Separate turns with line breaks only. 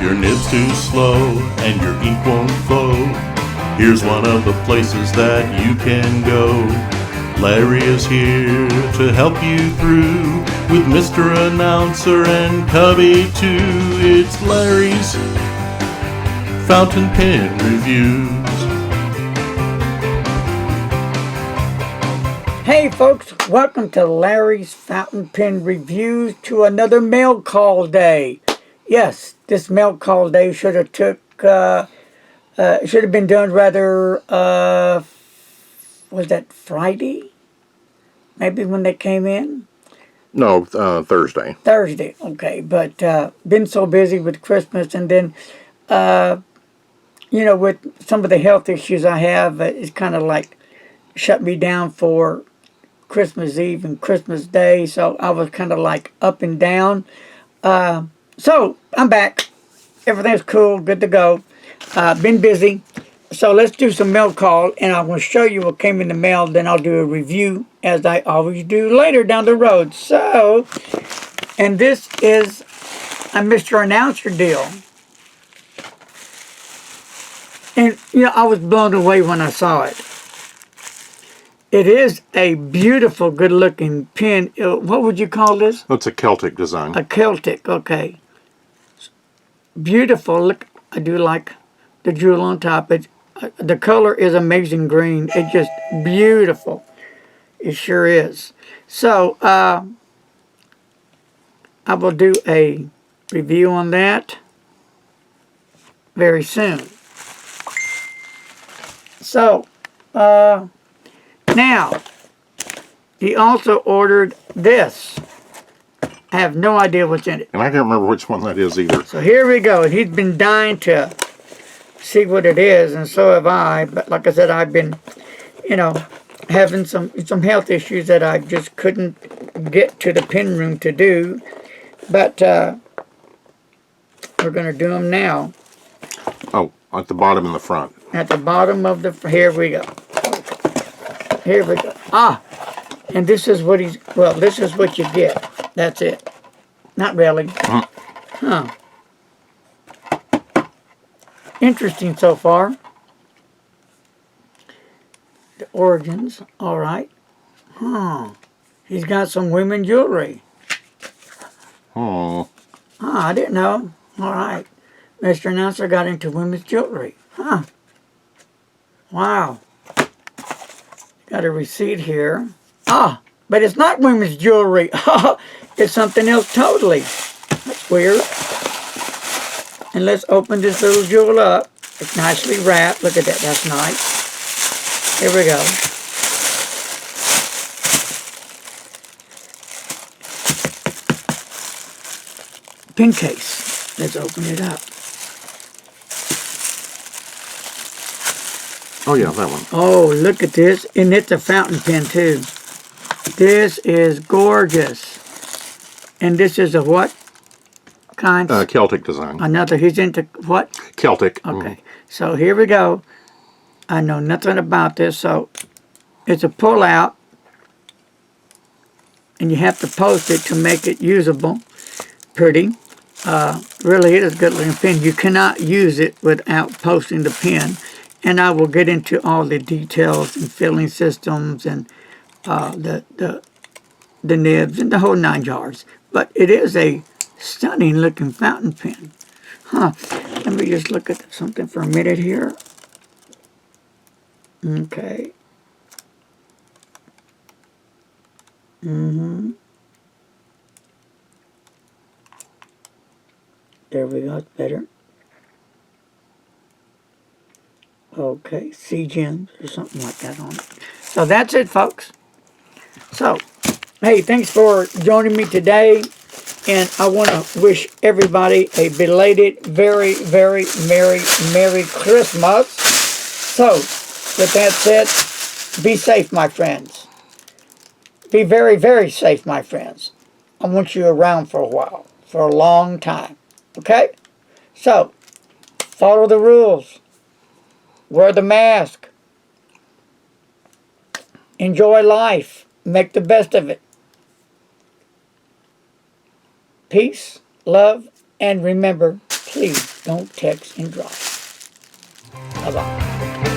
your nib's too slow and your ink won't flow, here's one of the places that you can go. Larry is here to help you through with Mr. Announcer and Cubby too. It's Larry's Fountain Pen Reviews.
Hey folks, welcome to Larry's Fountain Pen Reviews, to another mail call day. Yes, this mail call day should have been done rather, was that Friday? Maybe when they came in?
No, Thursday.
Thursday, okay. But been so busy with Christmas, and then, with some of the health issues I have, it's kind of like shut me down for Christmas Eve and Christmas Day, so I was kind of like up and down. So I'm back. Everything's cool, good to go. Been busy. So let's do some mail call, and I'm going to show you what came in the mail. Then I'll do a review, as I always do later down the road. So, and this is a Mr. Announcer deal. And, I was blown away when I saw it. It is a beautiful, good-looking pen. What would you call this?
That's a Celtic design.
A Celtic, okay. Beautiful. Look, I do like the jewel on top. The color is amazing green. It's just beautiful. It sure is. So, I will do a review on that very soon. So, now, he also ordered this. I have no idea what's in it.
And I can't remember which one that is either.
So here we go. He's been dying to see what it is, and so have I. But like I said, I've been, having some health issues that I just couldn't get to the pen room to do. But we're going to do them now.
Oh, at the bottom and the front.
At the bottom of the... Here we go. Here we go. Ah! And this is what this is what you get. That's it. Not really. Huh. Interesting so far. The origins. All right. Huh. He's got some women jewelry.
Oh.
I didn't know. All right. Mr. Announcer got into women's jewelry. Huh. Wow. Got a receipt here. But it's not women's jewelry. It's something else totally. That's weird. And let's open this little jewel up. It's nicely wrapped. Look at that. That's nice. Here we go. Pen case. Let's open it up.
Oh, yeah, that one.
Oh, look at this. And it's a fountain pen, too. This is gorgeous. And this is a what kind?
Celtic design.
Another, he's into what?
Celtic.
Okay. So here we go. I know nothing about this, so it's a pull-out. And you have to post it to make it usable. Pretty. Really, it is a good-looking pen. You cannot use it without posting the pen. And I will get into all the details and filling systems and the nibs and the whole 9 yards. But it is a stunning looking fountain pen. Let me just look at something for a minute here. Okay. There we go. It's better. Okay, sea gems or something like that on it. So that's it, folks. So, hey, thanks for joining me today. And I want to wish everybody a belated, very, very Merry Christmas. So, with that said, be safe, my friends. Be very, very safe, my friends. I want you around for a while, for a long time. Okay? So, follow the rules. Wear the mask. Enjoy life. Make the best of it. Peace, love, and remember, please don't text and drive. Bye-bye.